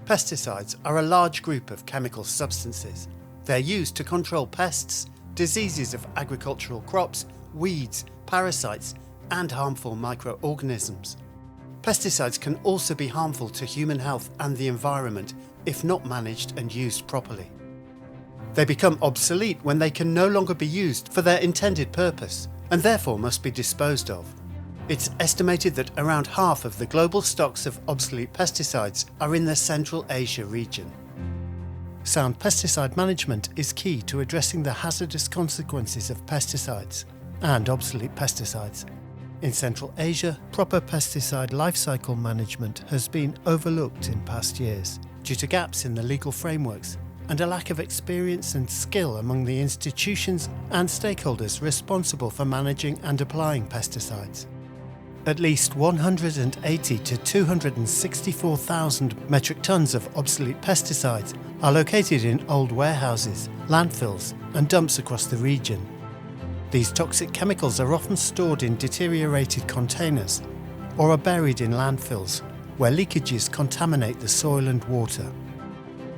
Pesticides are a large group of chemical substances. They're used to control pests, diseases of agricultural crops, weeds, parasites, and harmful microorganisms. Pesticides can also be harmful to human health and the environment if not managed and used properly. They become obsolete when they can no longer be used for their intended purpose and therefore must be disposed of. It's estimated that around half of the global stocks of obsolete pesticides are in the Central Asia region. Sound pesticide management is key to addressing the hazardous consequences of pesticides and obsolete pesticides. In Central Asia, proper pesticide life cycle management has been overlooked in past years due to gaps in the legal frameworks and a lack of experience and skill among the institutions and stakeholders responsible for managing and applying pesticides. At least 180 to 264,000 metric tons of obsolete pesticides are located in old warehouses, landfills, and dumps across the region. These toxic chemicals are often stored in deteriorated containers or are buried in landfills, where leakages contaminate the soil and water.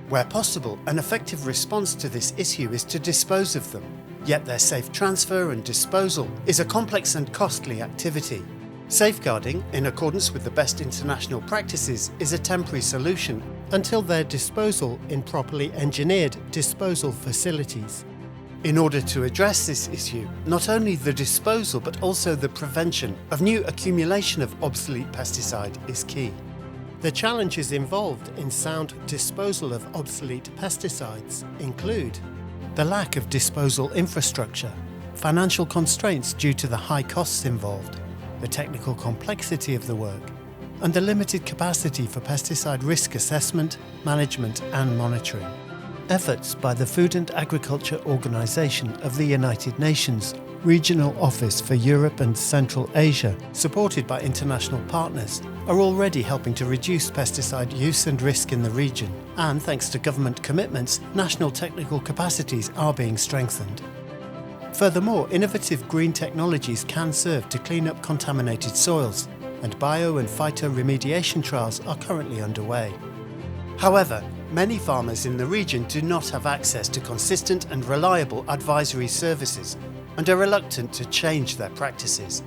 Where possible, an effective response to this issue is to dispose of them, yet their safe transfer and disposal is a complex and costly activity. Safeguarding, in accordance with the best international practices, is a temporary solution until their disposal in properly engineered disposal facilities. In order to address this issue, not only the disposal but also the prevention of new accumulation of obsolete pesticide is key. The challenges involved in sound disposal of obsolete pesticides include the lack of disposal infrastructure, financial constraints due to the high costs involved, the technical complexity of the work, and the limited capacity for pesticide risk assessment, management and monitoring. Efforts by the Food and Agriculture Organization of the United Nations Regional Office for Europe and Central Asia, supported by international partners, are already helping to reduce pesticide use and risk in the region, and thanks to government commitments, national technical capacities are being strengthened. Furthermore, innovative green technologies can serve to clean up contaminated soils, and bio and phytoremediation trials are currently underway. However, many farmers in the region do not have access to consistent and reliable advisory services and are reluctant to change their practices.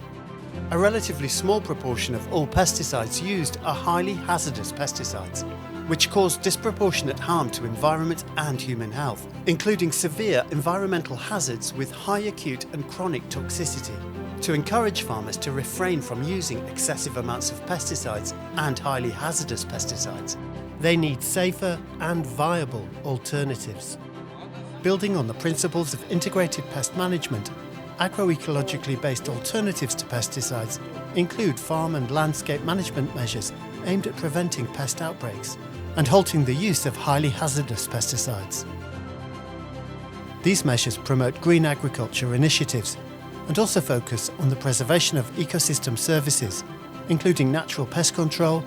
A relatively small proportion of all pesticides used are highly hazardous pesticides, which cause disproportionate harm to environment and human health, including severe environmental hazards with high acute and chronic toxicity. To encourage farmers to refrain from using excessive amounts of pesticides and highly hazardous pesticides, they need safer and viable alternatives. Building on the principles of integrated pest management, agroecologically based alternatives to pesticides include farm and landscape management measures aimed at preventing pest outbreaks and halting the use of highly hazardous pesticides. These measures promote green agriculture initiatives and also focus on the preservation of ecosystem services, including natural pest control,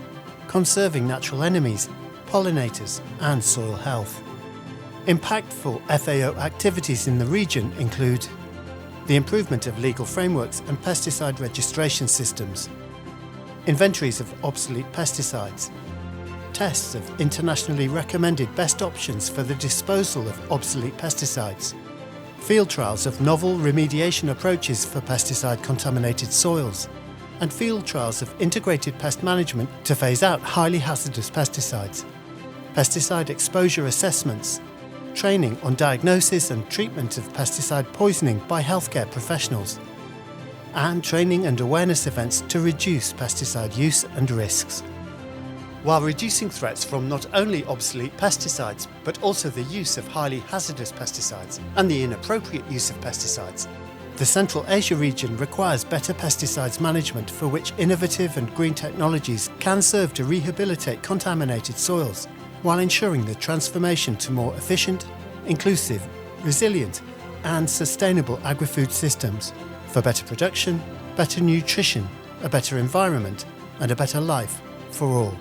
conserving natural enemies, pollinators, and soil health. Impactful FAO activities in the region include the improvement of legal frameworks and pesticide registration systems, inventories of obsolete pesticides, tests of internationally recommended best options for the disposal of obsolete pesticides, field trials of novel remediation approaches for pesticide-contaminated soils, and field trials of integrated pest management to phase out highly hazardous pesticides, pesticide exposure assessments, training on diagnosis and treatment of pesticide poisoning by healthcare professionals, and training and awareness events to reduce pesticide use and risks. While reducing threats from not only obsolete pesticides, but also the use of highly hazardous pesticides and the inappropriate use of pesticides, the Central Asia region requires better pesticides management for which innovative and green technologies can serve to rehabilitate contaminated soils, while ensuring the transformation to more efficient, inclusive, resilient, and sustainable agri-food systems for better production, better nutrition, a better environment, and a better life for all.